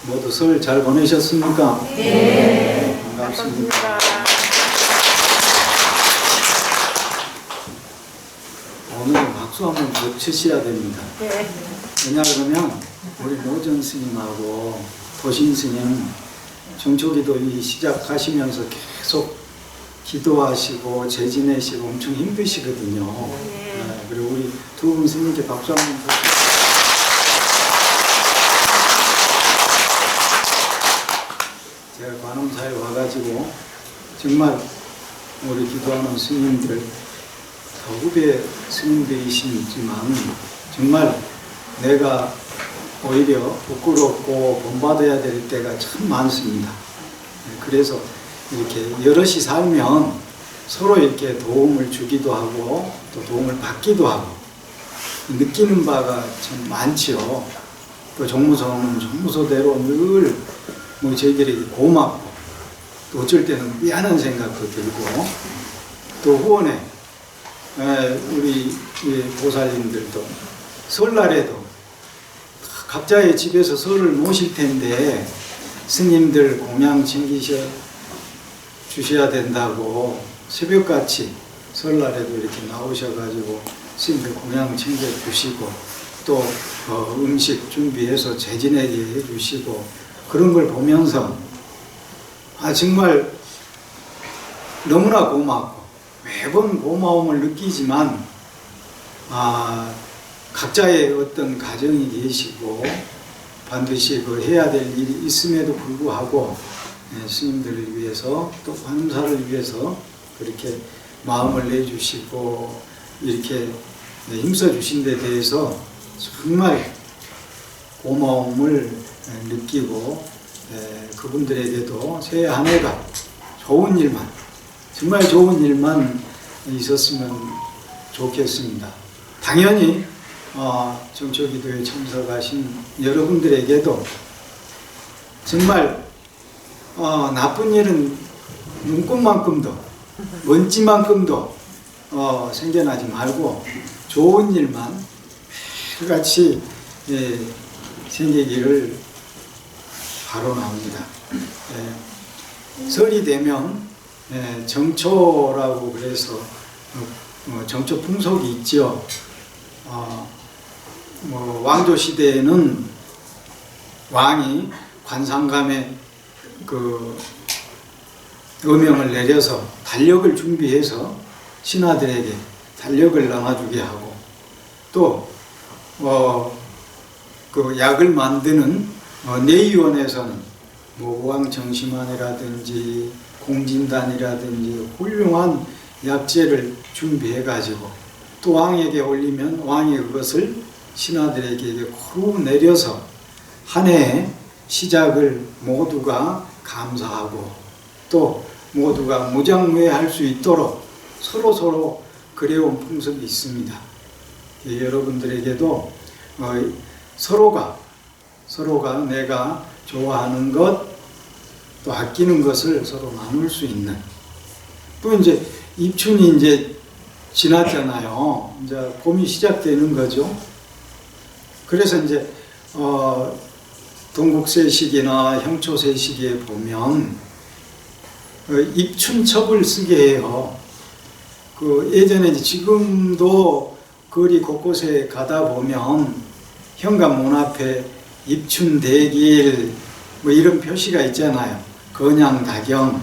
모두 설 잘 보내셨습니까? 네. 반갑습니다. 오늘은 박수 한번 더 치셔야 됩니다. 네. 왜냐하면 우리 노전 스님하고 도신 스님 정초기도 시작하시면서 계속 기도하시고 재지내시고 엄청 힘드시거든요. 네, 그리고 우리 두 분 스님께 박수 한번 더. 제가 관음사에 와가지고 정말 우리 기도하는 스님들 후배 스님들이시지만 정말 내가 오히려 부끄럽고 본받아야 될 때가 참 많습니다. 그래서 이렇게 여럿이 살면 서로 이렇게 도움을 주기도 하고 또 도움을 받기도 하고 느끼는 바가 참 많지요. 또 종무소는 종무소대로 늘 뭐 저희들에게 고맙고 또 어쩔 때는 미안한 생각도 들고 또 후원에 우리 보살님들도 설날에도 각자의 집에서 설을 모실 텐데 스님들 공양 챙기셔 주셔야 된다고 새벽같이 설날에도 이렇게 나오셔가지고 스님들 공양 챙겨 주시고 또 음식 준비해서 재지내게 해주시고 그런 걸 보면서 정말 너무나 고맙고 매번 고마움을 느끼지만 각자의 어떤 가정이 계시고 반드시 그 해야 될 일이 있음에도 불구하고 스님들을 위해서 또 관음사를 위해서 그렇게 마음을 내주시고 이렇게 힘써 주신 데 대해서 정말 고마움을 느끼고 그분들에게도 새해 한 해가 좋은 일만 정말 좋은 일만 있었으면 좋겠습니다. 당연히 정초기도에 참석하신 여러분들에게도 정말 나쁜 일은 눈꽃만큼도 먼지만큼도 생겨나지 말고 좋은 일만 같이 생기기를 바라옵니다. 설이 되면 정초라고 그래서 정초 풍속이 있죠. 왕조 시대에는 왕이 관상감에 그 어명을 내려서 달력을 준비해서 신하들에게 달력을 나눠주게 하고 또 그 약을 만드는 내의원에서는 모왕정심환이라든지 공진단이라든지 훌륭한 약재를 준비해 가지고 또 왕에게 올리면 왕이 그것을 신하들에게 고루 내려서 한 해의 시작을 모두가 감사하고 또 모두가 무장무예할 수 있도록 서로 그래온 풍습이 있습니다. 여러분들에게도 서로가 내가 좋아하는 것 또 아끼는 것을 서로 나눌 수 있는 또 이제 입춘이 이제 지났잖아요. 이제 봄이 시작되는 거죠. 그래서 이제 동국세식이나 형초세식에 보면 입춘첩을 쓰게 해요. 예전에 이제 지금도 거리 곳곳에 가다 보면 현관문 앞에 입춘대길 뭐 이런 표시가 있잖아요. 건양다경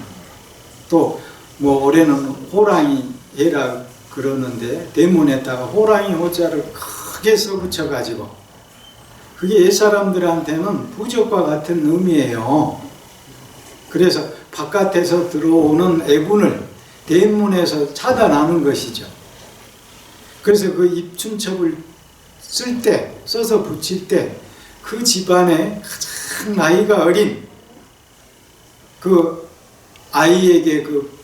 또 올해는 호랑이 해라 그러는데 대문에다가 호랑이 호자를 크게 써붙여 가지고 그게 옛사람들한테는 부적과 같은 의미예요. 그래서 바깥에서 들어오는 애군을 대문에서 차단하는 것이죠. 그래서 그 입춘첩을 써서 붙일 때 그 집안에 가장 나이가 어린 그 아이에게 그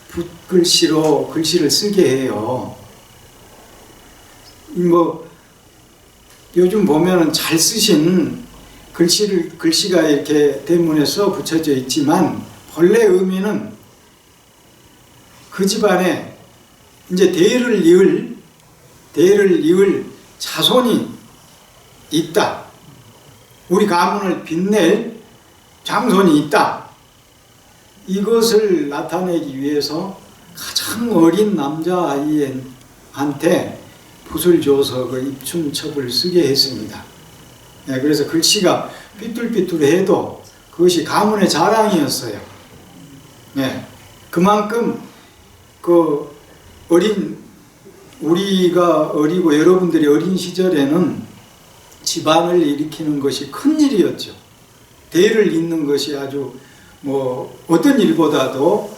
붓글씨로 글씨를 쓰게 해요. 요즘 보면은 잘 쓰신 글씨가 이렇게 대문에 써 붙여져 있지만 본래 의미는 그 집안에 이제 대를 이을 자손이 있다. 우리 가문을 빛낼 장손이 있다. 이것을 나타내기 위해서 가장 어린 남자아이한테 붓을 줘서 그 입춘첩을 쓰게 했습니다. 그래서 글씨가 삐뚤삐뚤해도 그것이 가문의 자랑이었어요. 그만큼 그 우리가 어리고 여러분들이 어린 시절에는 집안을 일으키는 것이 큰 일이었죠. 대를 잇는 것이 아주 어떤 일보다도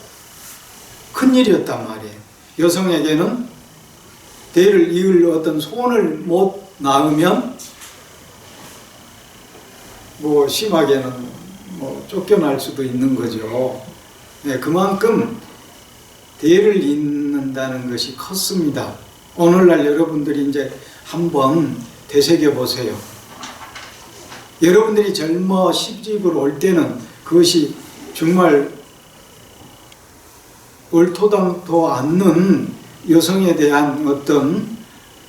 큰 일이었단 말이에요. 여성에게는 대를 이을 어떤 소원을 못 낳으면 심하게는 쫓겨날 수도 있는 거죠. 그만큼 대를 잇는다는 것이 컸습니다. 오늘날 여러분들이 이제 한번 되새겨 보세요. 여러분들이 젊어 시집을 올 때는 그것이 정말 얼토당토 않는 여성에 대한 어떤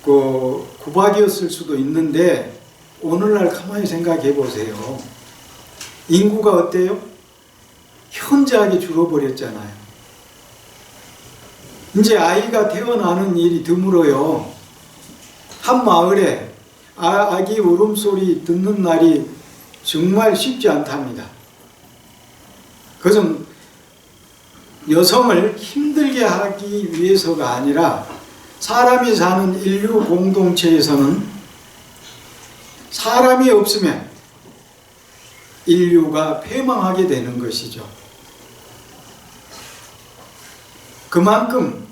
구박이었을 수도 있는데, 오늘날 가만히 생각해 보세요. 인구가 어때요? 현저하게 줄어버렸잖아요. 이제 아이가 태어나는 일이 드물어요. 한 마을에 아기 울음소리 듣는 날이 정말 쉽지 않답니다. 그것은 여성을 힘들게 하기 위해서가 아니라, 사람이 사는 인류 공동체에서는 사람이 없으면 인류가 패망하게 되는 것이죠. 그만큼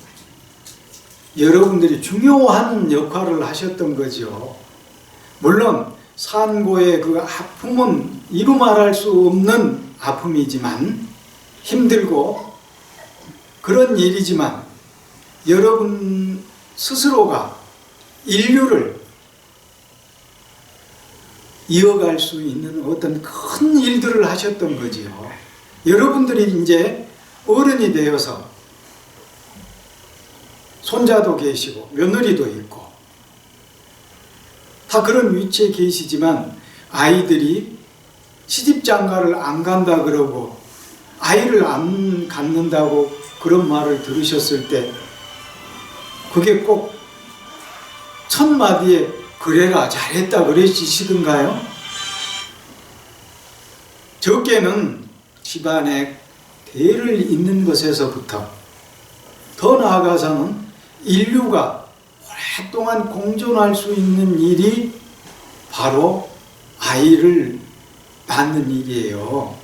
여러분들이 중요한 역할을 하셨던 거죠. 물론 산고의 그 아픔은 이루 말할 수 없는 아픔이지만, 힘들고 그런 일이지만, 여러분 스스로가 인류를 이어갈 수 있는 어떤 큰 일들을 하셨던 거지요. 여러분들이 이제 어른이 되어서 손자도 계시고 며느리도 있고 다 그런 위치에 계시지만, 아이들이 시집장가를 안 간다 그러고 아이를 안 갖는다고 그런 말을 들으셨을 때, 그게 꼭 첫 마디에 그래라 잘했다 그러시던가요? 적게는 집안에 대를 잇는 것에서부터, 더 나아가서는 인류가 오랫동안 공존할 수 있는 일이 바로 아이를 낳는 일이에요.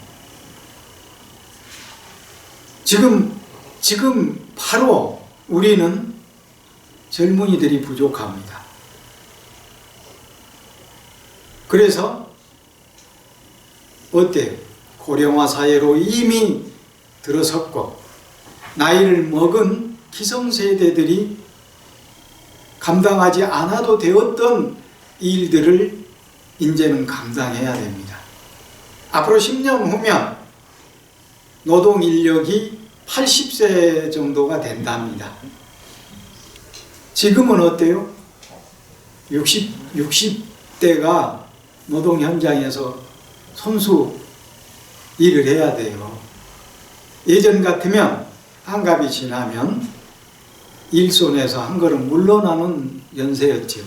지금 바로 우리는 젊은이들이 부족합니다. 그래서 어때요? 고령화 사회로 이미 들어섰고, 나이를 먹은 기성세대들이 감당하지 않아도 되었던 일들을 이제는 감당해야 됩니다. 앞으로 10년 후면 노동 인력이 80세 정도가 된답니다. 지금은 어때요? 60대가 노동 현장에서 손수 일을 해야 돼요. 예전 같으면 한갑이 지나면 일손에서 한 걸음 물러나는 연세였죠.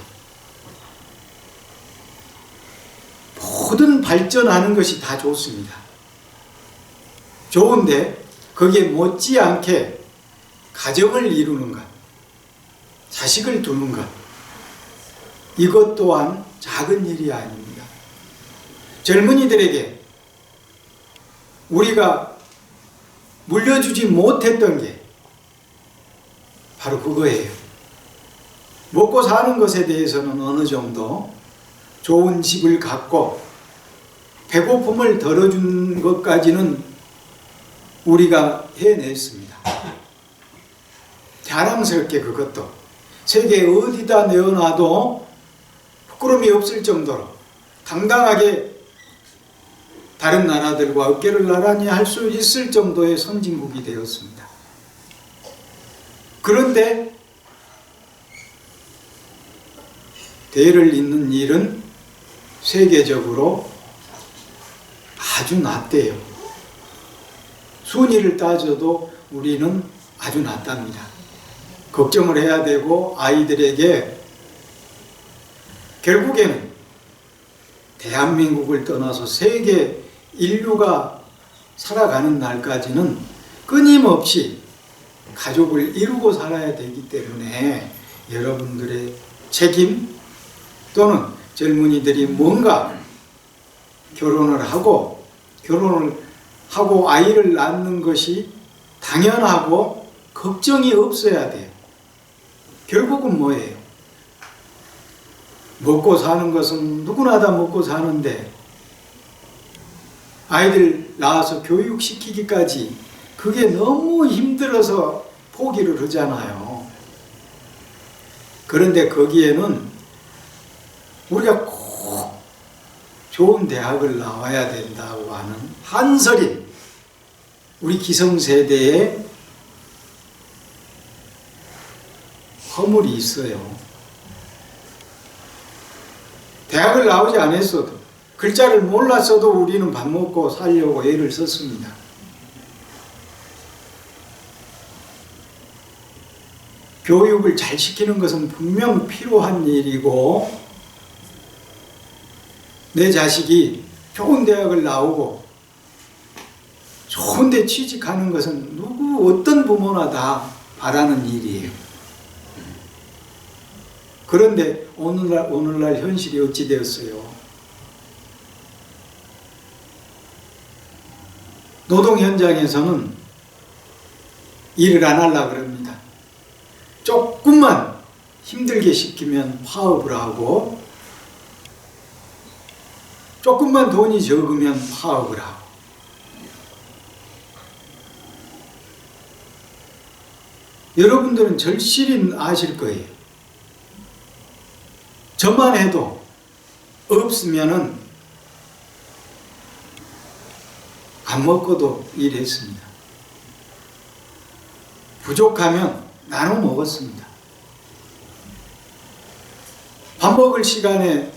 모든 발전하는 것이 다 좋습니다. 좋은데 거기에 못지않게 가정을 이루는 것, 자식을 두는 것, 이것 또한 작은 일이 아닙니다. 젊은이들에게 우리가 물려주지 못했던 게 바로 그거예요. 먹고 사는 것에 대해서는 어느 정도 좋은 집을 갖고 배고픔을 덜어준 것까지는 우리가 해냈습니다. 자랑스럽게 그것도 세계 어디다 내어놔도 부끄러움이 없을 정도로 당당하게 다른 나라들과 어깨를 나란히 할 수 있을 정도의 선진국이 되었습니다. 그런데 대를 잇는 일은 세계적으로 아주 낮대요. 순위를 따져도 우리는 아주 낮답니다. 걱정을 해야 되고 아이들에게 결국에는 대한민국을 떠나서 세계 인류가 살아가는 날까지는 끊임없이 가족을 이루고 살아야 되기 때문에 여러분들의 책임 또는 젊은이들이 뭔가 결혼을 하고 아이를 낳는 것이 당연하고 걱정이 없어야 돼요. 결국은 뭐예요? 먹고 사는 것은 누구나 다 먹고 사는데 아이들 낳아서 교육시키기까지 그게 너무 힘들어서 포기를 하잖아요. 그런데 거기에는 우리가 꼭 좋은 대학을 나와야 된다고 하는 한설인 우리 기성세대의 허물이 있어요. 대학을 나오지 않았어도 글자를 몰랐어도 우리는 밥 먹고 살려고 애를 썼습니다. 교육을 잘 시키는 것은 분명 필요한 일이고 내 자식이 좋은 대학을 나오고 좋은 데 취직하는 것은 어떤 부모나 다 바라는 일이에요. 그런데 오늘날 현실이 어찌 되었어요? 노동 현장에서는 일을 안 하려고 그럽니다. 조금만 힘들게 시키면 파업을 하고 조금만 돈이 적으면 파업을 하고 여러분들은 절실히 아실 거예요. 저만 해도 없으면은 안 먹고도 일했습니다. 부족하면 나눠 먹었습니다. 밥 먹을 시간에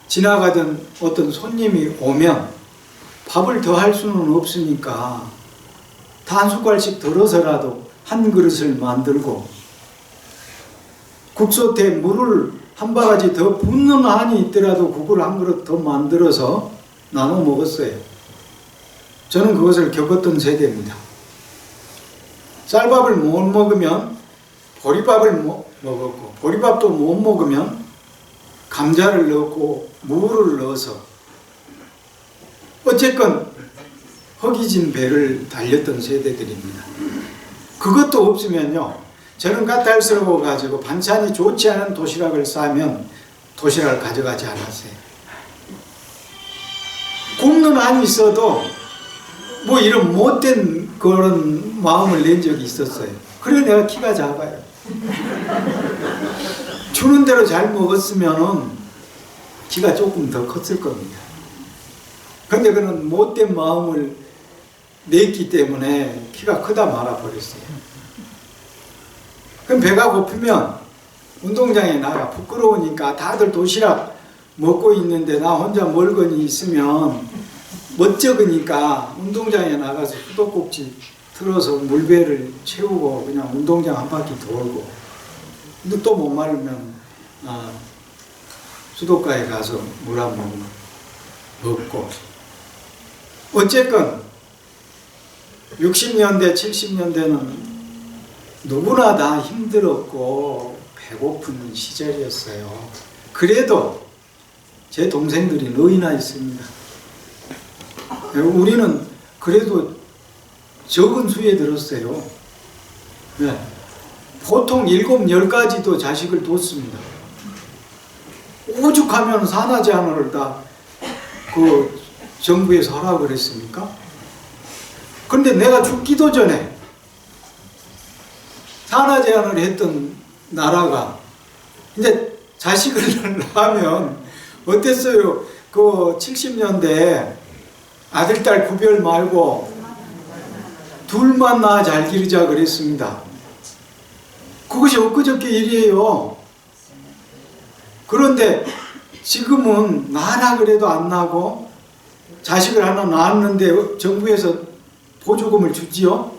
지나가던 어떤 손님이 오면 밥을 더 할 수는 없으니까 한 숟갈씩 덜어서라도 한 그릇을 만들고 국솥에 물을 한 바가지 더 붓는 한이 있더라도 국을 한 그릇 더 만들어서 나눠 먹었어요. 저는 그것을 겪었던 세대입니다. 쌀밥을 못 먹으면 보리밥을 먹었고 보리밥도 못 먹으면 감자를 넣고 무를 넣어서 어쨌건 허기진 배를 달렸던 세대들입니다. 그것도 없으면요, 저는 까탈스러워 가지고 반찬이 좋지 않은 도시락을 싸면 도시락을 가져가지 않았어요. 굶는 한이 있어도 뭐 이런 못된 그런 마음을 낸 적이 있었어요. 그래 내가 키가 작아요. 주는 대로 잘 먹었으면 키가 조금 더 컸을 겁니다. 근데 그런 못된 마음을 냈기 때문에 키가 크다 말아버렸어요. 그럼 배가 고프면 운동장에 나가. 부끄러우니까 다들 도시락 먹고 있는데 나 혼자 멀거니 있으면 멋쩍으니까 운동장에 나가서 수도꼭지 틀어서 물배를 채우고 그냥 운동장 한 바퀴 돌고, 근데 또 못 마르면 수도가에 가서 물 한 모금 먹고. 어쨌건 60년대 70년대는 누구나 다 힘들었고 배고픈 시절이었어요. 그래도 제 동생들이 너희나 있습니다. 우리는 그래도 적은 수에 들었어요. 네. 보통 7, 10가지도 자식을 뒀습니다. 오죽하면 산하 제한을 다 그 정부에서 하라고 그랬습니까? 근데 내가 죽기도 전에 산하 제한을 했던 나라가 이제 자식을 낳으면 어땠어요? 그 70년대 아들, 딸 구별 말고 둘만 낳아 잘 기르자 그랬습니다. 그것이 엊그저께 일이에요. 그런데 지금은 나나 그래도 안 나고 자식을 하나 낳았는데 정부에서 보조금을 주지요?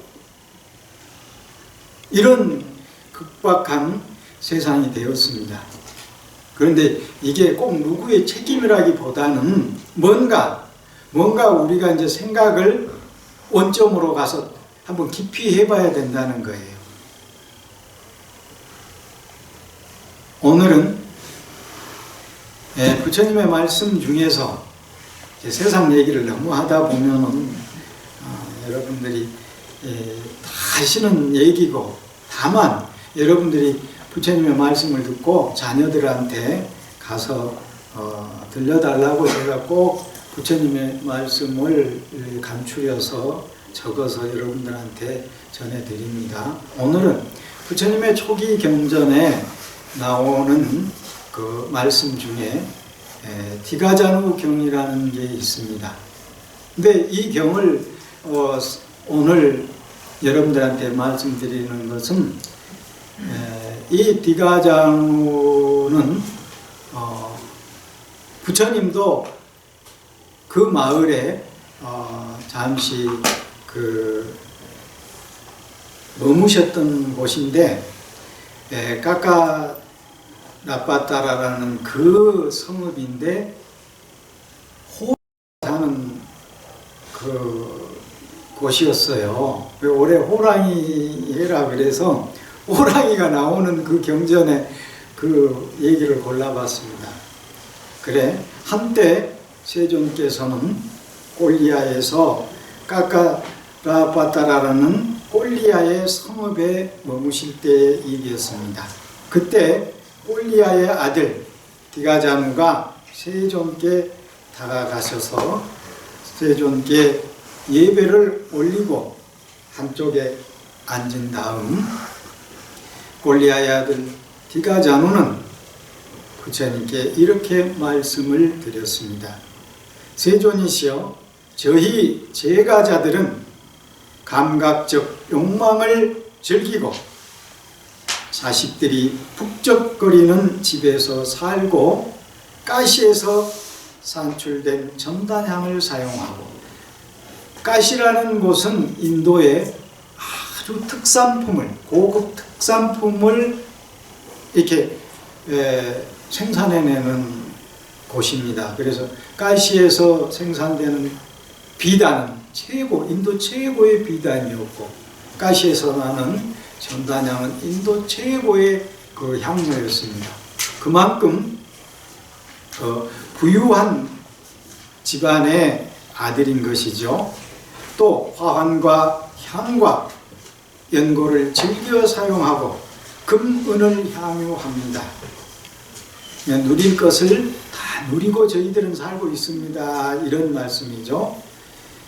이런 급박한 세상이 되었습니다. 그런데 이게 꼭 누구의 책임이라기보다는 뭔가 우리가 이제 생각을 원점으로 가서 한번 깊이 해봐야 된다는 거예요. 오늘은 부처님의 말씀 중에서 세상 얘기를 너무 하다 보면은 여러분들이 다 하시는 얘기고, 다만 여러분들이 부처님의 말씀을 듣고 자녀들한테 가서 들려달라고 제가 꼭 부처님의 말씀을 감추려서 적어서 여러분들한테 전해드립니다. 오늘은 부처님의 초기 경전에 나오는 그 말씀 중에 디가자누 경이라는 게 있습니다. 근데 이 경을 오늘 여러분들한테 말씀드리는 것은 이 디가자누는 부처님도 그 마을에 잠시 머무셨던 곳인데, 까까라빠따라라는 그 성읍인데 사는 그 곳이었어요. 올해 호랑이 해라 그래서 호랑이가 나오는 그 경전에 그 얘기를 골라봤습니다. 그래, 한때 세존께서는 꼴리아에서 까까라빠따라라는 꼴리아의 성읍에 머무실 때의 일이었습니다. 그때 꼴리아의 아들 디가자누가 세존께 다가가셔서 세존께 예배를 올리고 한쪽에 앉은 다음 꼴리아의 아들 디가자누는 부처님께 이렇게 말씀을 드렸습니다. 세존이시여, 저희 제가자들은 감각적 욕망을 즐기고 자식들이 북적거리는 집에서 살고 가시에서 산출된 전단향을 사용하고, 가시라는 곳은 인도의 아주 특산품을, 고급 특산품을 이렇게 생산해내는 곳입니다. 그래서 가시에서 생산되는 비단은 인도 최고의 비단이었고, 가시에서 나는 전단향은 인도 최고의 그 향료였습니다. 그만큼 부유한 집안의 아들인 것이죠. 또 화환과 향과 연고를 즐겨 사용하고 금은을 향유합니다. 누릴 것을 다 누리고 저희들은 살고 있습니다. 이런 말씀이죠.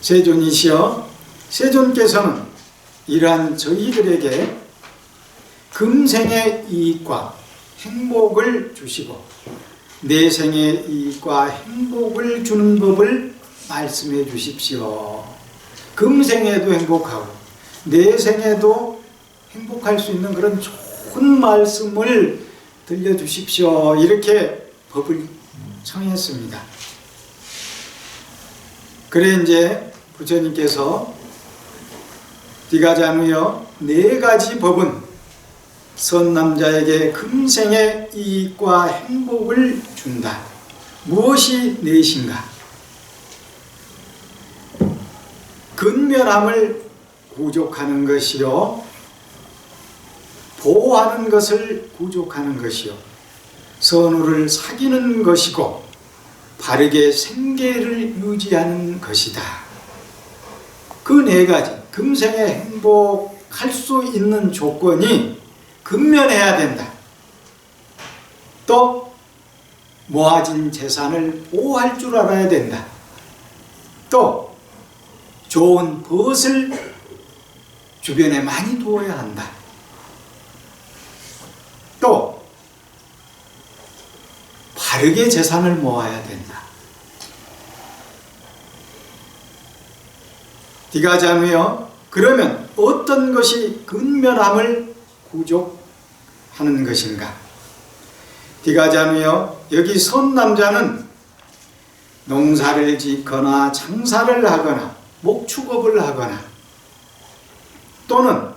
세존이시여, 세존께서는 이러한 저희들에게 금생의 이익과 행복을 주시고 내생의 이익과 행복을 주는 법을 말씀해 주십시오. 금생에도 행복하고 내생에도 행복할 수 있는 그런 좋은 말씀을 들려주십시오. 이렇게 법을 청했습니다. 그래 이제 부처님께서 디가자누여, 네 가지 법은 선남자에게 금생의 이익과 행복을 준다. 무엇이 넷인가? 근면함을 구족하는 것이요, 보호하는 것을 구족하는 것이요, 선우를 사귀는 것이고 바르게 생계를 유지하는 것이다. 그 네 가지, 금생에 행복할 수 있는 조건이 근면해야 된다. 또 모아진 재산을 보호할 줄 알아야 된다. 또 좋은 벗을 주변에 많이 두어야 한다. 또 바르게 재산을 모아야 된다. 디가자누여, 그러면 어떤 것이 근면함을 구족하는 것인가? 디가자누여, 여기 선남자는 농사를 짓거나 장사를 하거나 목축업을 하거나 또는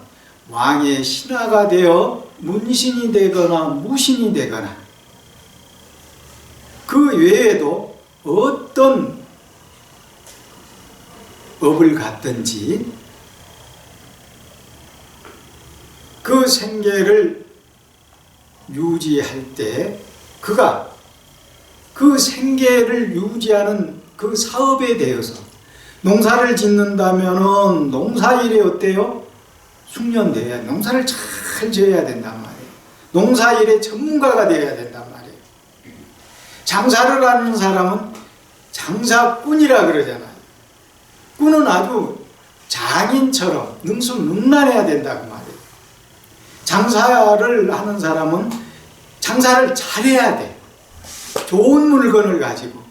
왕의 신하가 되어 문신이 되거나 무신이 되거나 그 외에도 어떤 업을 갖든지 그 생계를 유지할 때 그가 그 생계를 유지하는 그 사업에 대해서 농사를 짓는다면은 농사일에 어때요? 숙련돼야 농사를 잘 지어야 된단 말이에요. 농사일의 전문가가 되어야 된단 말이에요. 장사를 하는 사람은 장사꾼이라 그러잖아요. 꾼은 아주 장인처럼 능수능란해야 된다고 말이에요. 장사를 하는 사람은 장사를 잘해야 돼. 좋은 물건을 가지고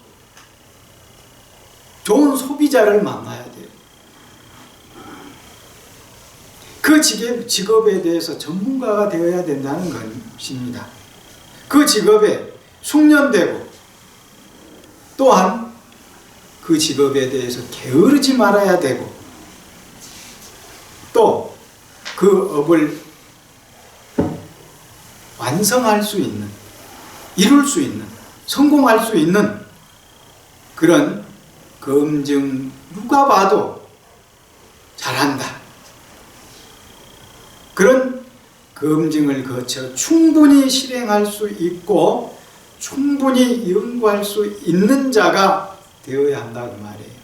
좋은 소비자를 만나야 돼요. 그 직업에 대해서 전문가가 되어야 된다는 것입니다. 그 직업에 숙련되고 또한 그 직업에 대해서 게으르지 말아야 되고 또 그 업을 완성할 수 있는, 이룰 수 있는, 성공할 수 있는 그런 검증, 누가 봐도 잘한다. 그런 검증을 거쳐 충분히 실행할 수 있고 충분히 연구할 수 있는 자가 되어야 한다고 말이에요.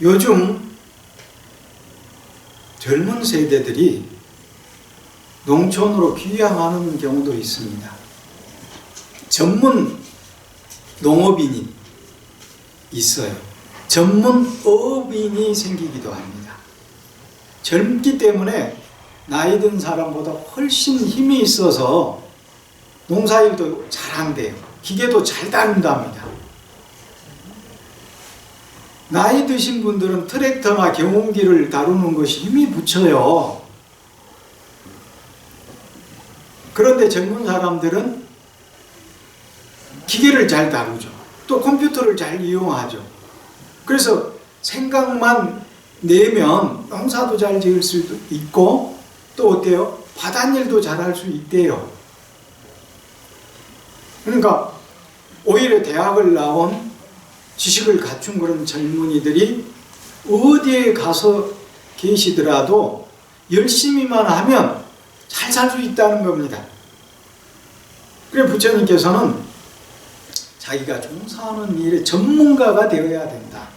요즘 젊은 세대들이 농촌으로 귀향하는 경우도 있습니다. 전문 농업인이 있어요. 전문 어업인이 생기기도 합니다. 젊기 때문에 나이 든 사람보다 훨씬 힘이 있어서 농사일도 잘한대요. 기계도 잘 다룬답니다. 나이 드신 분들은 트랙터나 경운기를 다루는 것이 힘이 붙여요. 그런데 젊은 사람들은 기계를 잘 다루죠. 또 컴퓨터를 잘 이용하죠. 그래서 생각만 내면 농사도 잘 지을 수도 있고 또 어때요? 바닷일도 잘 할 수 있대요. 그러니까 오히려 대학을 나온 지식을 갖춘 그런 젊은이들이 어디에 가서 계시더라도 열심히만 하면 잘 살 수 있다는 겁니다. 그래서 부처님께서는 자기가 종사하는 일의 전문가가 되어야 된다.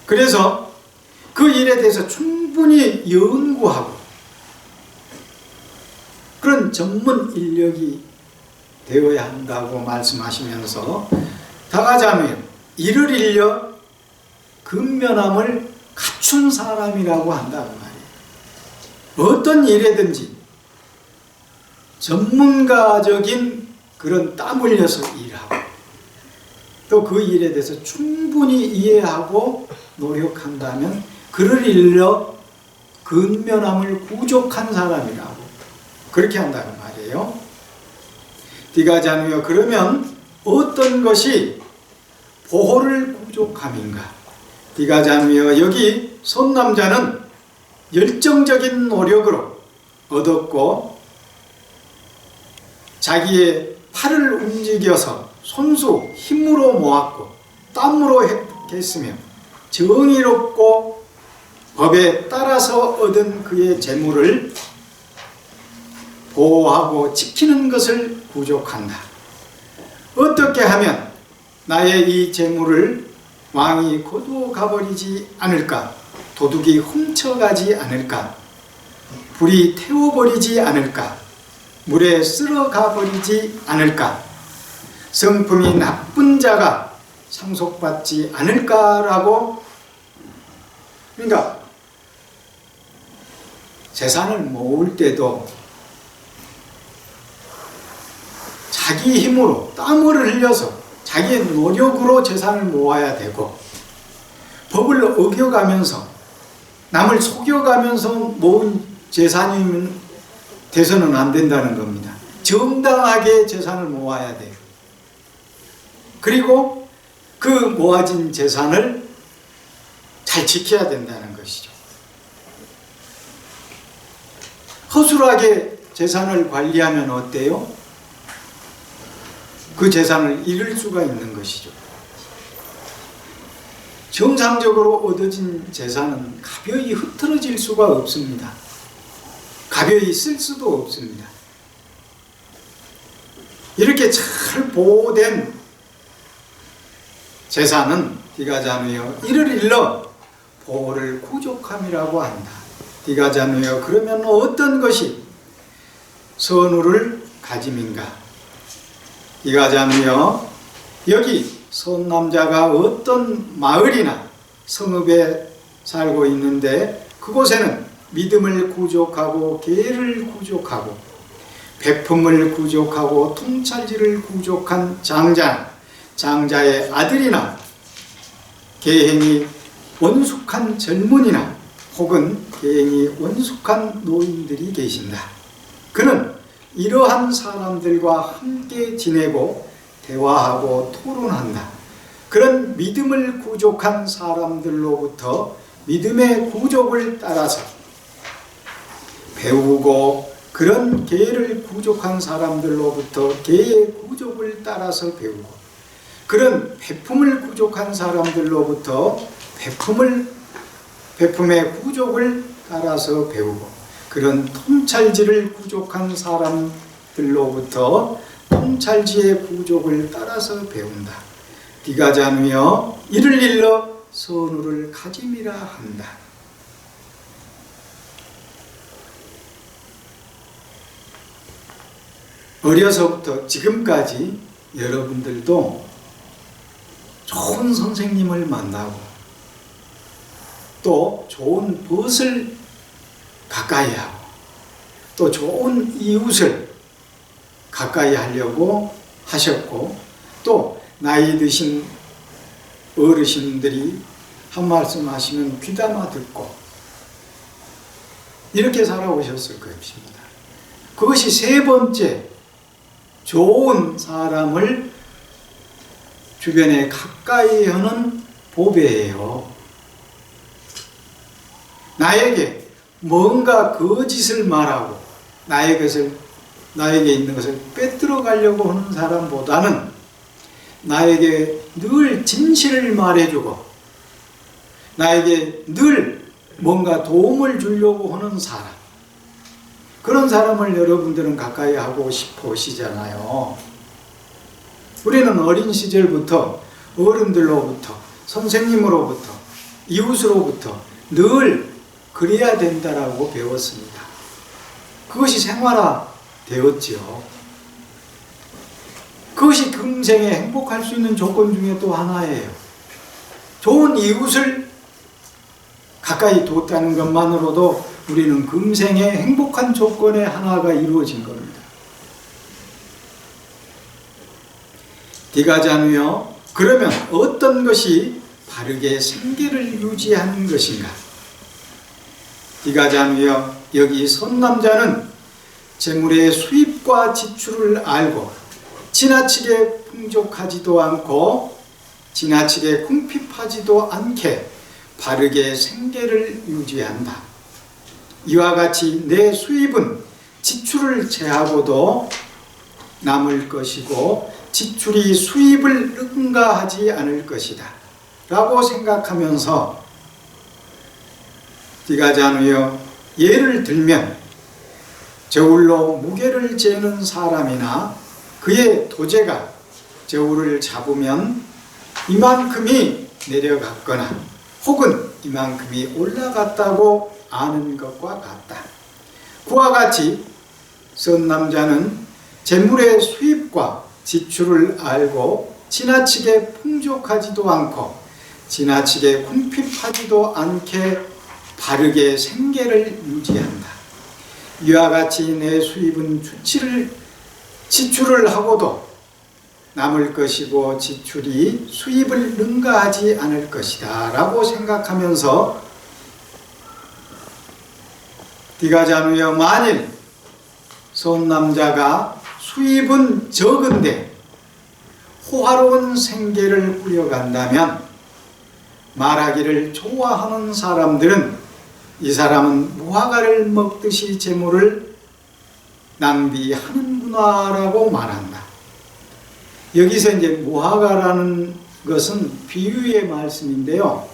그래서 그 일에 대해서 충분히 연구하고 그런 전문 인력이 되어야 한다고 말씀하시면서 다가자면 이를 일려 근면함을 갖춘 사람이라고 한다고 말이에요. 어떤 일에든지 전문가적인 그런 땀 흘려서 일하고 또 그 일에 대해서 충분히 이해하고 노력한다면 그를 일러 근면함을 구족한 사람이라고 그렇게 한다는 말이에요. 디가자누여 그러면 어떤 것이 보호를 구족함인가? 디가자누여 여기 손남자는 열정적인 노력으로 얻었고 자기의 팔을 움직여서 손수 힘으로 모았고 땀으로 했으며 정의롭고 법에 따라서 얻은 그의 재물을 보호하고 지키는 것을 구족한다. 어떻게 하면 나의 이 재물을 왕이 거두어 가버리지 않을까? 도둑이 훔쳐가지 않을까? 불이 태워버리지 않을까? 물에 쓸어가 버리지 않을까? 성품이 나쁜 자가 상속받지 않을까라고. 그러니까 재산을 모을 때도 자기 힘으로 땀을 흘려서 자기의 노력으로 재산을 모아야 되고 법을 어겨가면서 남을 속여가면서 모은 재산이 돼서는 안 된다는 겁니다. 정당하게 재산을 모아야 돼요. 그리고 그 모아진 재산을 잘 지켜야 된다는 것이죠. 허술하게 재산을 관리하면 어때요? 그 재산을 잃을 수가 있는 것이죠. 정상적으로 얻어진 재산은 가벼이 흐트러질 수가 없습니다. 가벼이 쓸 수도 없습니다. 이렇게 잘 보호된 재산은 뒤가 자누여 이를 일러 보호를 구족함이라고 한다. 뒤가 자누여 그러면 어떤 것이 선우를 가짐인가? 뒤가 자누여 여기 선남자가 어떤 마을이나 성읍에 살고 있는데 그곳에는 믿음을 구족하고 계를 구족하고 베품을 구족하고 통찰지를 구족한 장자의 아들이나 계행이 원숙한 젊은이나 혹은 계행이 원숙한 노인들이 계신다. 그는 이러한 사람들과 함께 지내고 대화하고 토론한다. 그런 믿음을 구족한 사람들로부터 믿음의 구족을 따라서 배우고 그런 계를 구족한 사람들로부터 계의 구족을 따라서 배우고 그런 베품을 구족한 사람들로부터 베품의 구족을 따라서 배우고 그런 통찰지를 구족한 사람들로부터 통찰지의 구족을 따라서 배운다. 뒤가 자누여 이를 일러 선우를 가짐이라 한다. 어려서부터 지금까지 여러분들도 좋은 선생님을 만나고 또 좋은 벗을 가까이 하고 또 좋은 이웃을 가까이 하려고 하셨고 또 나이 드신 어르신들이 한 말씀 하시면 귀담아 듣고 이렇게 살아오셨을 것입니다. 그것이 세 번째 좋은 사람을 주변에 가까이 하는 보배예요. 나에게 뭔가 거짓을 말하고 나에게 있는 것을 빼앗어 가려고 하는 사람보다는 나에게 늘 진실을 말해주고 나에게 늘 뭔가 도움을 주려고 하는 사람, 그런 사람을 여러분들은 가까이 하고 싶으시잖아요. 우리는 어린 시절부터 어른들로부터 선생님으로부터 이웃으로부터 늘 그래야 된다라고 배웠습니다. 그것이 생활화 되었지요. 그것이 금생에 행복할 수 있는 조건 중에 또 하나예요. 좋은 이웃을 가까이 뒀다는 것만으로도 우리는 금생에 행복한 조건의 하나가 이루어진 겁니다. 뒤가 자누여 그러면 어떤 것이 바르게 생계를 유지하는 것인가? 뒤가 자누여 여기 선남자는 재물의 수입과 지출을 알고 지나치게 풍족하지도 않고 지나치게 궁핍하지도 않게 바르게 생계를 유지한다. 이와 같이 내 수입은 지출을 제하고도 남을 것이고 지출이 수입을 능가하지 않을 것이다 라고 생각하면서 뒤가 자누여 예를 들면 저울로 무게를 재는 사람이나 그의 도제가 저울을 잡으면 이만큼이 내려갔거나 혹은 이만큼이 올라갔다고 아는 것과 같다. 그와 같이 선남자는 재물의 수입과 지출을 알고 지나치게 풍족하지도 않고 지나치게 궁핍하지도 않게 바르게 생계를 유지한다. 이와 같이 내 수입은 지출을 하고도 남을 것이고 지출이 수입을 능가하지 않을 것이다 라고 생각하면서 뒤가 자누여 만일 선남자가 수입은 적은데 호화로운 생계를 꾸려간다면 말하기를 좋아하는 사람들은 이 사람은 무화과를 먹듯이 재물을 낭비하는구나라고 말한다. 여기서 이제 무화과라는 것은 비유의 말씀인데요.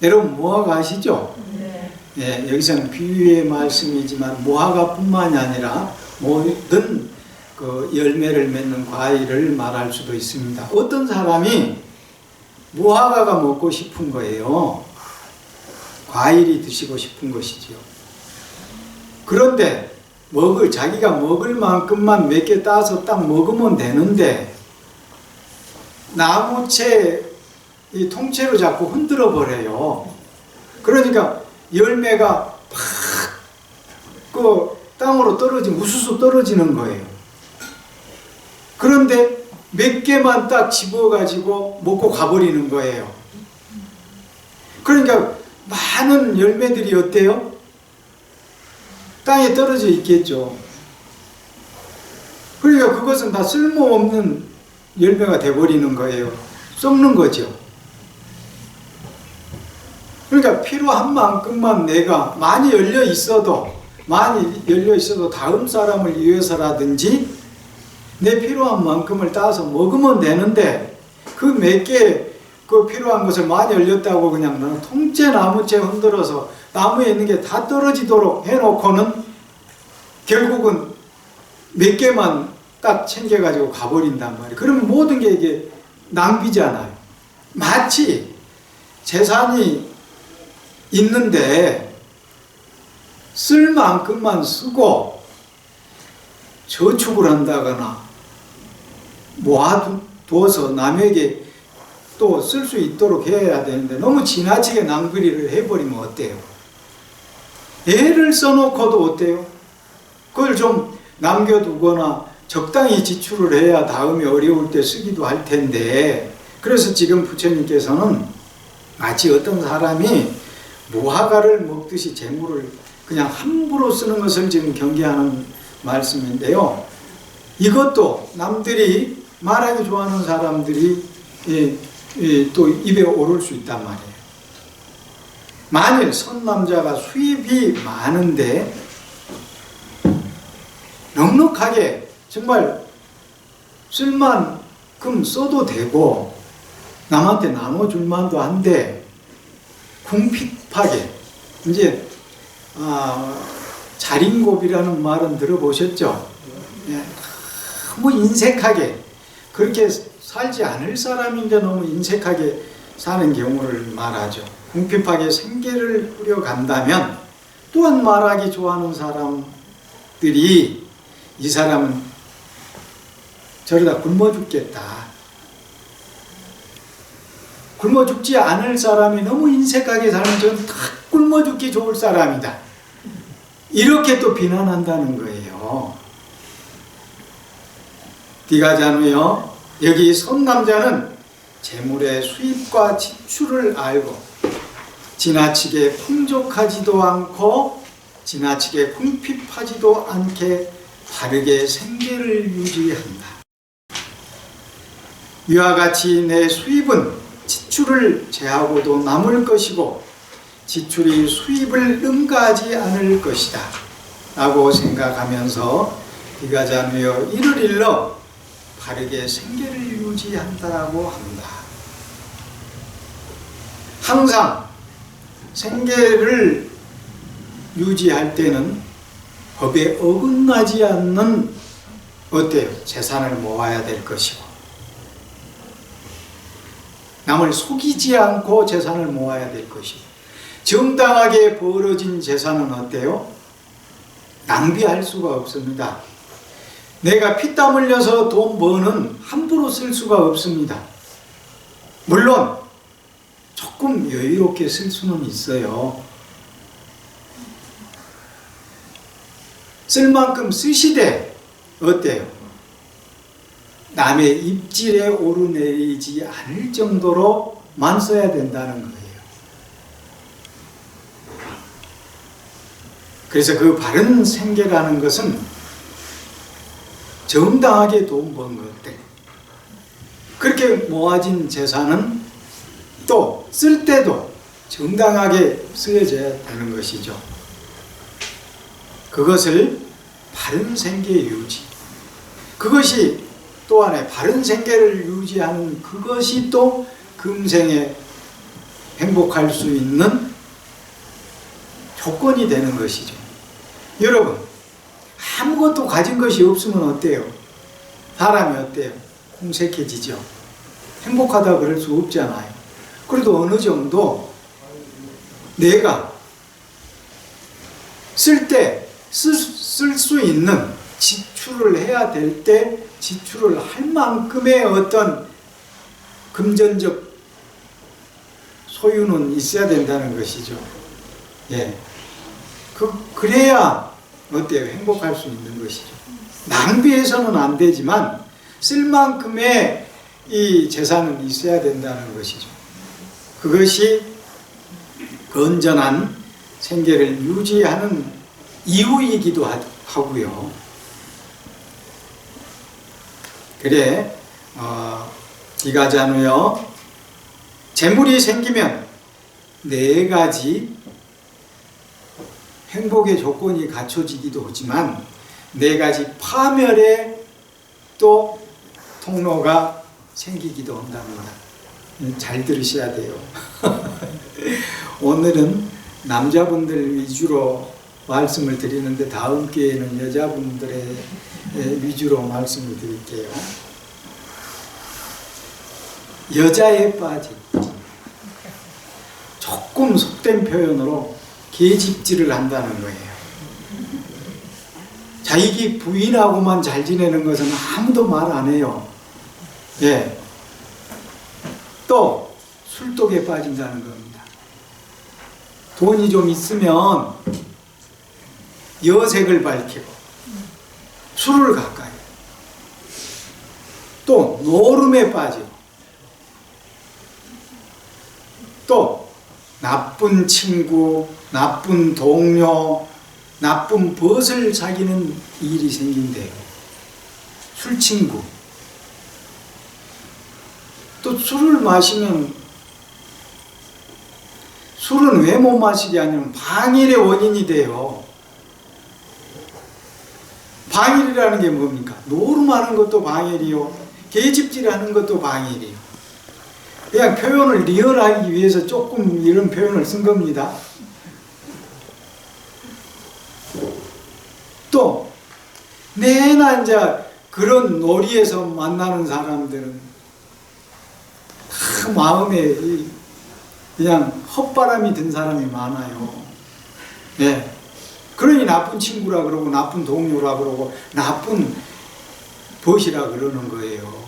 여러분 무화과 아시죠? 네. 예, 여기서는 비유의 말씀이지만 무화과뿐만이 아니라 모든 그 열매를 맺는 과일을 말할 수도 있습니다. 어떤 사람이 무화과가 먹고 싶은 거예요. 과일이 드시고 싶은 것이지요. 그런데 자기가 먹을 만큼만 몇 개 따서 딱 먹으면 되는데 나무채 이 통째로 자꾸 흔들어 버려요. 그러니까 열매가 팍 땅으로 우수수 떨어지는 거예요. 그런데 몇 개만 딱 집어가지고 먹고 가버리는 거예요. 그러니까 많은 열매들이 어때요? 땅에 떨어져 있겠죠. 그러니까 그것은 다 쓸모없는 열매가 돼버리는 거예요. 썩는 거죠. 그러니까 필요한 만큼만 내가 많이 열려 있어도 다음 사람을 위해서라든지 내 필요한 만큼을 따서 먹으면 되는데 그 몇 개 그 필요한 것을 많이 열렸다고 그냥 통째 나무채 흔들어서 나무에 있는 게 다 떨어지도록 해놓고는 결국은 몇 개만 딱 챙겨가지고 가버린단 말이에요. 그러면 모든 게 이게 낭비잖아요. 마치 재산이 있는데 쓸 만큼만 쓰고 저축을 한다거나 모아두어서 남에게 또 쓸 수 있도록 해야 되는데 너무 지나치게 낭비를 해버리면 어때요? 애를 써놓고도 어때요? 그걸 좀 남겨두거나 적당히 지출을 해야 다음에 어려울 때 쓰기도 할 텐데, 그래서 지금 부처님께서는 마치 어떤 사람이 무화과를 먹듯이 재물을 그냥 함부로 쓰는 것을 지금 경계하는 말씀인데요. 이것도 남들이 말하기 좋아하는 사람들이 또 입에 오를 수 있단 말이에요. 만일 선남자가 수입이 많은데 넉넉하게 정말 쓸만큼 써도 되고 남한테 나눠줄 만도 한데 궁핍하게 이제 자린고비라는 말은 들어보셨죠? 예, 너무 인색하게 그렇게 살지 않을 사람인데 너무 인색하게 사는 경우를 말하죠. 궁핍하게 생계를 꾸려간다면 또한 말하기 좋아하는 사람들이 이 사람은 저러다 굶어 죽겠다. 굶어 죽지 않을 사람이 너무 인색하게 사는 저는 다 굶어 죽기 좋을 사람이다. 이렇게 또 비난한다는 거예요. 디가자누요. 여기 선남자는 재물의 수입과 지출을 알고 지나치게 풍족하지도 않고 지나치게 궁핍하지도 않게 바르게 생계를 유지한다. 이와 같이 내 수입은 지출을 제하고도 남을 것이고 지출이 수입을 능가하지 않을 것이다 라고 생각하면서 디가자누여 이를 일러 바르게 생계를 유지한다라고 합니다. 항상 생계를 유지할 때는 법에 어긋나지 않는 어때요? 재산을 모아야 될 것이고 남을 속이지 않고 재산을 모아야 될 것이고 정당하게 벌어진 재산은 어때요? 낭비할 수가 없습니다. 내가 피땀 흘려서 돈 버는 함부로 쓸 수가 없습니다. 물론 조금 여유롭게 쓸 수는 있어요. 쓸 만큼 쓰시되 어때요? 남의 입질에 오르내리지 않을 정도로만 써야 된다는 거예요. 그래서 그 바른 생계라는 것은 정당하게 돈 번 것들, 그렇게 모아진 재산은 또 쓸 때도 정당하게 쓰여져야 되는 것이죠. 그것을 바른 생계 유지, 그것이 또한에 바른 생계를 유지하는 그것이 또 금생에 행복할 수 있는 조건이 되는 것이죠. 여러분, 아무것도 가진 것이 없으면 어때요? 사람이 어때요? 공색해지죠. 행복하다 그럴 수 없잖아요. 그래도 어느 정도 내가 쓸 수 있는, 지출을 해야 될 때 지출을 할 만큼의 어떤 금전적 소유는 있어야 된다는 것이죠. 예. 그래야 어때요? 행복할 수 있는 것이죠. 낭비해서는 안 되지만 쓸 만큼의 이 재산은 있어야 된다는 것이죠. 그것이 건전한 생계를 유지하는 이유이기도 하고요. 그래, 디가자누요, 재물이 생기면 4가지 행복의 조건이 갖춰지기도 하지만 4가지 파멸의 또 통로가 생기기도 한답니다. 잘 들으셔야 돼요. 오늘은 남자분들 위주로 말씀을 드리는데 다음 기회에는 여자분들의 위주로 말씀을 드릴게요. 여자에 빠진, 조금 속된 표현으로 계집질을 한다는 거예요. 자기 부인하고만 잘 지내는 것은 아무도 말 안 해요. 예. 또 술독에 빠진다는 겁니다. 돈이 좀 있으면 여색을 밝히고 술을 가까이, 또 노름에 빠지고, 또 나쁜 친구, 나쁜 동료, 나쁜 벗을 사귀는 일이 생긴대요. 술친구. 또 술을 마시면, 술은 왜 못 마시게 하냐면 방일의 원인이 돼요. 방일이라는 게 뭡니까? 노름하는 것도 방일이요, 계집질하는 것도 방일이요. 그냥 표현을 리얼하기 위해서 조금 이런 표현을 쓴 겁니다. 또 내나 이제 그런 놀이에서 만나는 사람들은 다 마음에 그냥 헛바람이 든 사람이 많아요. 네. 그러니 나쁜 친구라 그러고 나쁜 동료라 그러고 나쁜 벗이라 그러는 거예요.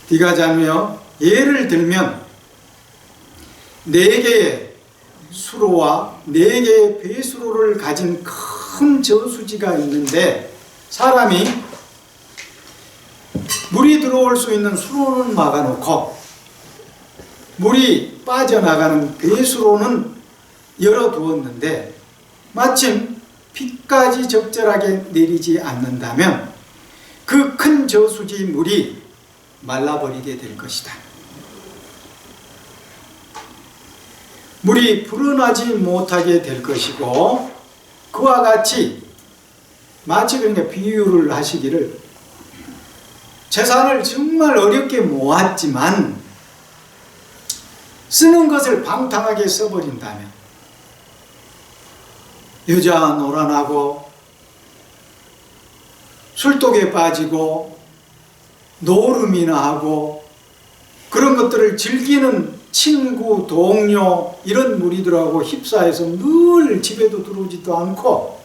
디가자누요, 예를 들면 4개의 수로와 4개의 배수로를 가진 큰 저수지가 있는데, 사람이 물이 들어올 수 있는 수로는 막아놓고 물이 빠져나가는 배수로는 열어두었는데 마침 비까지 적절하게 내리지 않는다면 그 큰 저수지 물이 말라버리게 될 것이다. 물이 불어나지 못하게 될 것이고, 그와 같이 마치 그러니까 비유를 하시기를, 재산을 정말 어렵게 모았지만 쓰는 것을 방탕하게 써버린다면, 여자 노란하고 술독에 빠지고 노름이나 하고 그런 것들을 즐기는 친구, 동료 이런 무리들하고 휩싸여서 늘 집에도 들어오지도 않고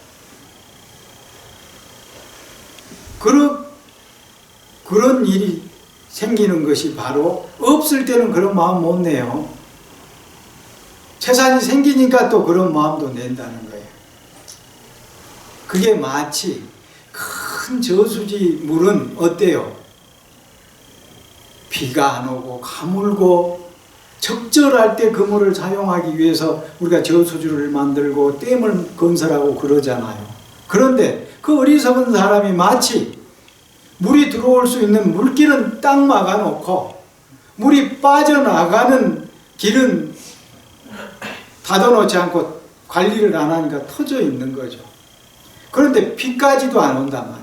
그런 일이 생기는 것이 바로, 없을 때는 그런 마음 못 내요. 재산이 생기니까 또 그런 마음도 낸다는 거예요. 그게 마치 큰 저수지 물은 어때요? 비가 안 오고 가물고 적절할 때 그 물을 사용하기 위해서 우리가 저수지를 만들고 댐을 건설하고 그러잖아요. 그런데 그 어리석은 사람이 마치 물이 들어올 수 있는 물길은 딱 막아놓고 물이 빠져나가는 길은 닫아놓지 않고 관리를 안 하니까 터져 있는 거죠. 그런데 비까지도 안 온단 말이에요.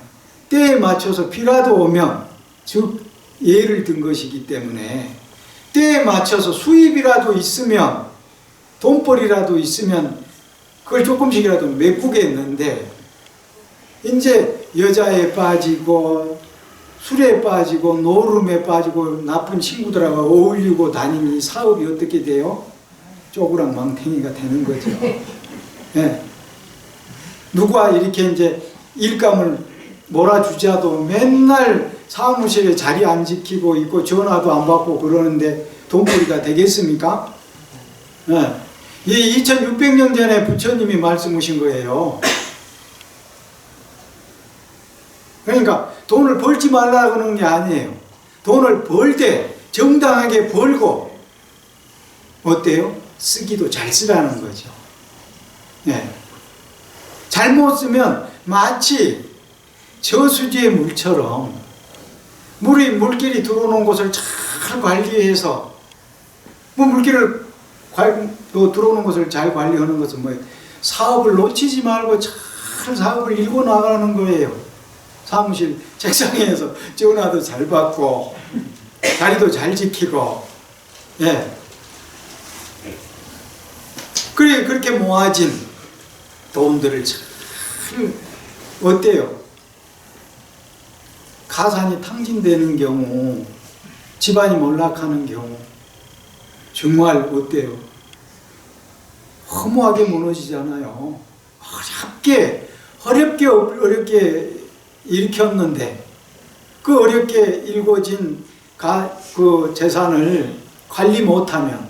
때에 맞춰서 비라도 오면, 즉 예를 든 것이기 때문에 때에 맞춰서 수입이라도 있으면, 돈벌이라도 있으면 그걸 조금씩이라도 메꾸겠는데, 이제 여자에 빠지고 술에 빠지고 노름에 빠지고 나쁜 친구들하고 어울리고 다니니 사업이 어떻게 돼요? 쪼그랑 망탱이가 되는 거죠. 네. 누가 이렇게 이제 일감을 몰아주자도 맨날 사무실에 자리 안 지키고 있고 전화도 안 받고 그러는데 돈벌이가 되겠습니까? 네. 이 2600년 전에 부처님이 말씀하신 거예요. 그러니까 돈을 벌지 말라고 하는 게 아니에요. 돈을 벌 때 정당하게 벌고 어때요? 쓰기도 잘 쓰라는 거죠. 네. 잘못 쓰면 마치 저수지의 물처럼 물길이 들어오는 곳을 잘 관리해서 물길을 들어오는 곳을 잘 관리하는 것은 뭐예요? 사업을 놓치지 말고 잘 사업을 일궈 나가는 거예요. 사무실 책상에서 전화도 잘 받고 자리도 잘 지키고, 예. 그래 그렇게 모아진 돈들을 잘 어때요? 가산이 탕진되는 경우, 집안이 몰락하는 경우 정말 어때요? 허무하게 무너지잖아요. 어렵게 일으켰는데 그 어렵게 일궈진 그 재산을 관리 못하면,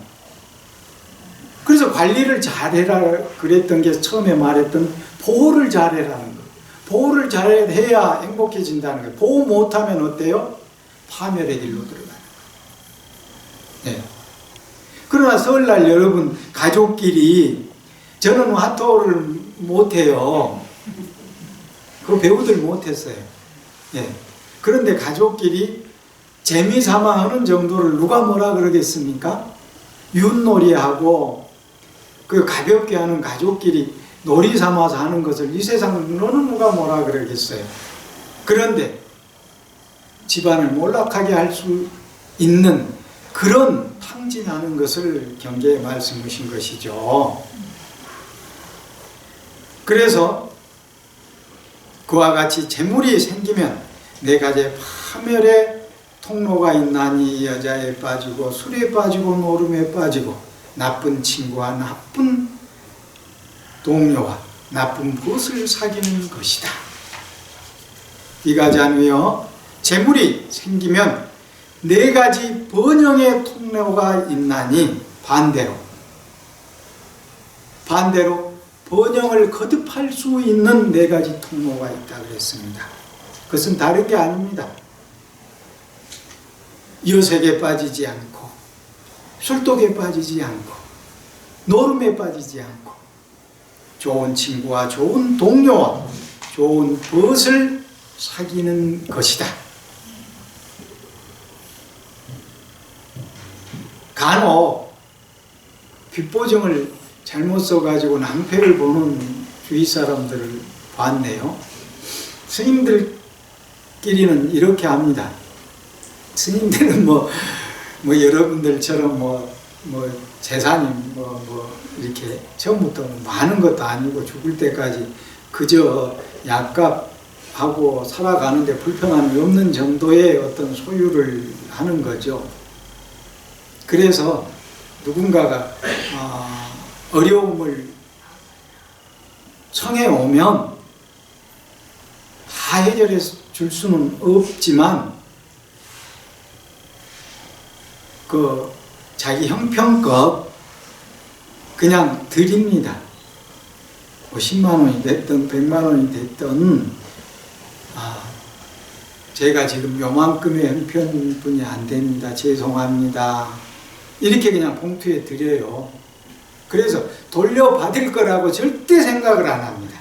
그래서 관리를 잘해라 그랬던 게 처음에 말했던 보호를 잘해라는 거. 보호를 잘해야 행복해진다는 거예요. 보호 못하면 어때요? 파멸의 길로 들어가는 거예요. 네. 그러나 설날 여러분 가족끼리, 저는 화토를 못해요. 그 배우들 못했어요. 네. 그런데 가족끼리 재미삼아 하는 정도를 누가 뭐라 그러겠습니까? 윷놀이하고 그 가볍게 하는 가족끼리 놀이 삼아서 하는 것을 이 세상으로는 누가 뭐라 그러겠어요. 그런데 집안을 몰락하게 할 수 있는 그런 탕진하는 것을 경계에 말씀하신 것이죠. 그래서 그와 같이 재물이 생기면 네 가지의 파멸의 통로가 있나니 여자에 빠지고 술에 빠지고 노름에 빠지고 나쁜 친구와 나쁜 동료와 나쁜 벗을 사귀는 것이다. 이가자누여, 재물이 생기면 네 가지 번영의 통로가 있나니 반대로 번영을 거듭할 수 있는 네 가지 통로가 있다 그랬습니다. 그것은 다른 게 아닙니다. 여색에 빠지지 않고 술독에 빠지지 않고 노름에 빠지지 않고 좋은 친구와 좋은 동료와 좋은 벗을 사귀는 것이다. 간혹 빚보증을 잘못 써가지고 낭패를 보는 주위 사람들을 봤네요. 스님들끼리는 이렇게 합니다. 스님들은 뭐 여러분들처럼 재산이 이렇게 처음부터 많은 것도 아니고 죽을 때까지 그저 약값하고 살아가는데 불편함이 없는 정도의 어떤 소유를 하는 거죠. 그래서 누군가가 어려움을 청해 오면 다 해결해 줄 수는 없지만 그 자기 형편껏 그냥 드립니다. 10만 원이 됐든 100만 원이 됐든 제가 지금 요만큼의 형편뿐이 안 됩니다. 죄송합니다. 이렇게 그냥 봉투에 드려요. 그래서 돌려받을 거라고 절대 생각을 안 합니다.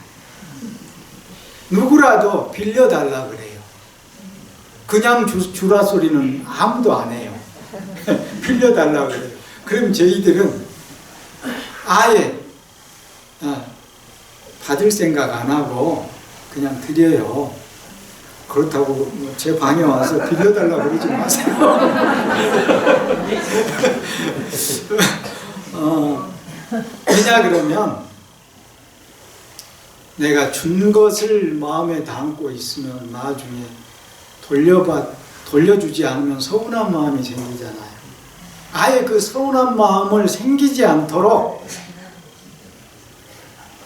누구라도 빌려달라 그래요. 그냥 주라 소리는 아무도 안 해요. 빌려달라 그래요. 그럼 저희들은 아예 받을 생각 안 하고 그냥 드려요. 그렇다고 제 방에 와서 빌려달라고 그러지 마세요. 왜냐 그러면 내가 준 것을 마음에 담고 있으면 나중에 돌려주지 않으면 서운한 마음이 생기잖아요. 아예 그 서운한 마음을 생기지 않도록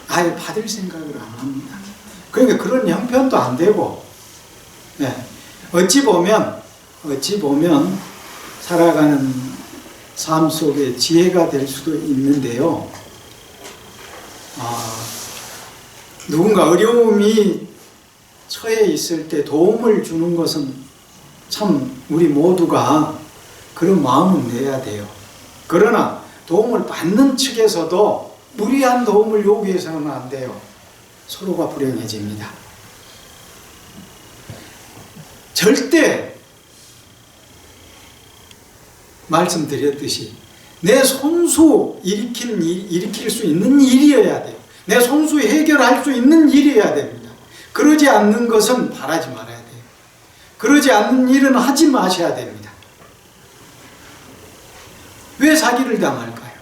아예 받을 생각을 안 합니다. 그러니까 그런 형편도 안 되고, 네. 어찌 보면 살아가는 삶 속에 지혜가 될 수도 있는데요. 누군가 어려움이 처해 있을 때 도움을 주는 것은 참 우리 모두가 그런 마음은 내야 돼요. 그러나 도움을 받는 측에서도 무리한 도움을 요구해서는 안 돼요. 서로가 불행해집니다. 절대 말씀드렸듯이 내 손수 일으킬 수 있는 일이어야 돼요. 내 손수 해결할 수 있는 일이어야 됩니다. 그러지 않는 것은 바라지 말아야 돼요. 그러지 않는 일은 하지 마셔야 됩니다. 왜 사기를 당할까요?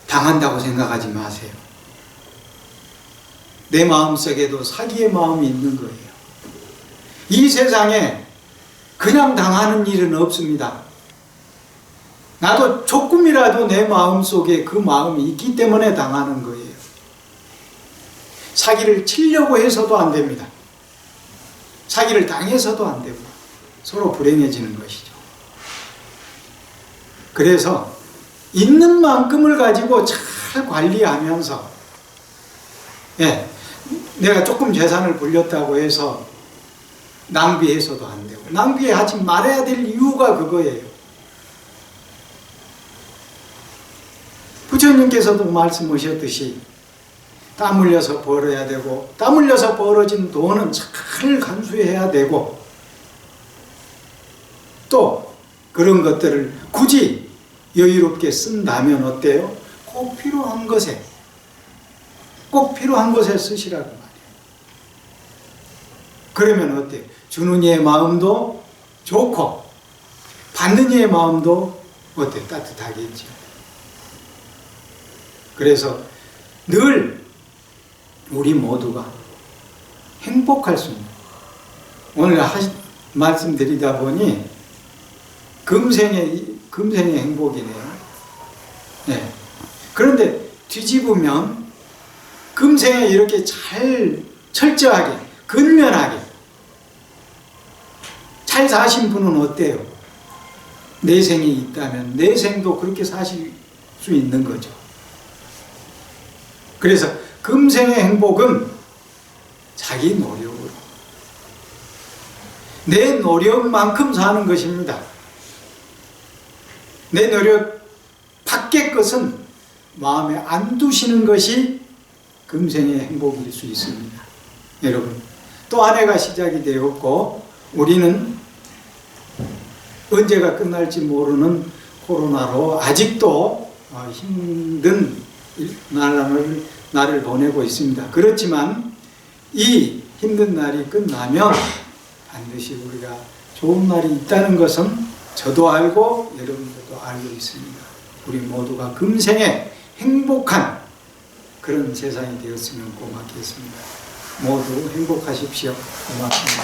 당한다고 생각하지 마세요. 내 마음속에도 사기의 마음이 있는 거예요. 이 세상에 그냥 당하는 일은 없습니다. 나도 조금이라도 내 마음속에 그 마음이 있기 때문에 당하는 거예요. 사기를 치려고 해서도 안 됩니다. 사기를 당해서도 안 되고 서로 불행해지는 것이죠. 그래서 있는 만큼을 가지고 잘 관리하면서, 내가 조금 재산을 불렸다고 해서 낭비해서도 안 되고, 낭비하지 말아야 될 이유가 그거예요. 부처님께서도 말씀하셨듯이 땀 흘려서 벌어야 되고, 땀 흘려서 벌어진 돈은 잘 간수해야 되고, 또 그런 것들을 굳이 여유롭게 쓴다면 어때요? 꼭 필요한 것에 쓰시라고 말이에요. 그러면 어때요? 주는 이의 마음도 좋고 받는 이의 마음도 어때요? 따뜻하겠죠. 그래서 늘 우리 모두가 행복할 수 있는, 오늘 말씀드리다 보니 금생의 행복이네요. 그런데 뒤집으면 금생에 이렇게 잘 철저하게 근면하게 잘 사신 분은 어때요? 내생이 있다면 내생도 그렇게 사실 수 있는 거죠. 그래서 금생의 행복은 자기 노력으로, 내 노력만큼 사는 것입니다. 내 노력 밖의 것은 마음에 안 두시는 것이 금생의 행복일 수 있습니다. 여러분, 또 한 해가 시작이 되었고, 우리는 언제가 끝날지 모르는 코로나로 아직도 힘든 날을 보내고 있습니다. 그렇지만 이 힘든 날이 끝나면 반드시 우리가 좋은 날이 있다는 것은 저도 알고 여러분들도 알고 있습니다. 우리 모두가 금생에 행복한 그런 세상이 되었으면 고맙겠습니다. 모두 행복하십시오. 고맙습니다.